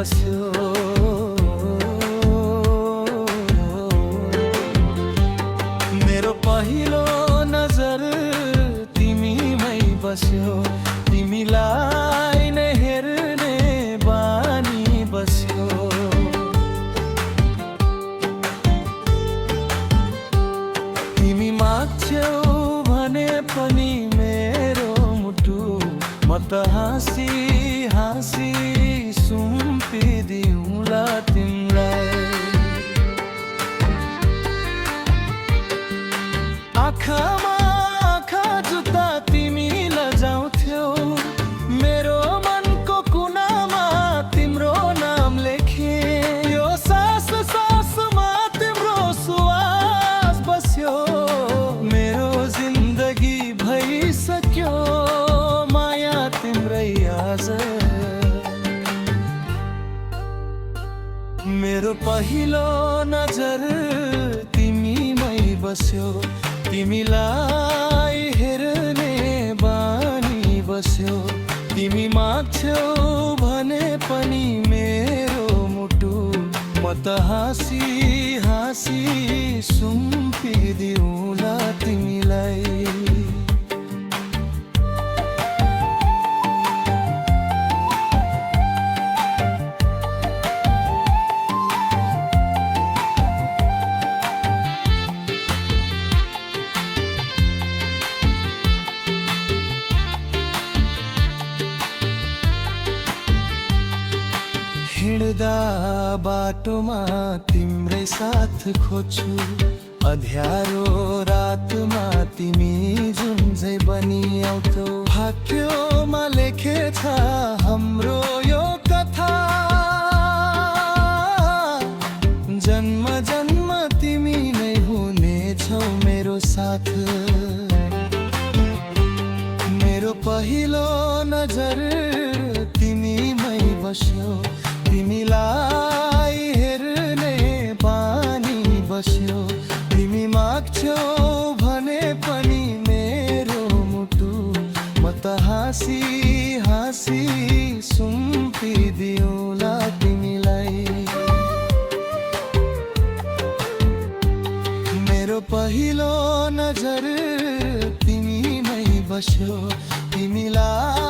बस्यो। मेरो पहिलो नजर तिमीमै बस्यो, तिमीलाई नै हेर्ने बानी बस्यो। तिमी माग्छौ भने पनि मेरो मुटु म त हाँसी हाँसी सुम्पिदिउँला तिमीलाई। आँखामा आँखा जुत्ता तिमी लजाउँथ्यौ, मेरो मनको कुनामा तिम्रो नाम लेखे। यो सास सासमा तिम्रो सुवास बस्यो, मेरो जिन्दगी भइसक्यो माया तिम्रै आज। मेरो पहिलो नजर तिमीमै बस्यो, तिमीलाई हेर्ने बानी बस्यो। तिमी माग्छौ भने पनि मेरो मुटु म त हाँसी हाँसी सुम्पिदिउँला तिमीलाई। हिँड्दा बाटोमा तिम्रै साथ खोज्छु, अँध्यारो रातमा तिमी जुन चाहिँ बनी आउँथ्यौ। भाग्यमा लेखेछ हाम्रो यो कथा, जन्म जन्म तिमी नै हुनेछौ मेरो साथ। मेरो पहिलो नजर तिमीमै बस्यो, तिमीलाई हेर्ने बानी बस्यो। तिमी माग्छौ भने पनि मेरो मुटु म त हाँसी हाँसी सुम्पिदिउँला तिमीलाई। मेरो पहिलो नजर तिमीमै बस्यो, तिमीलाई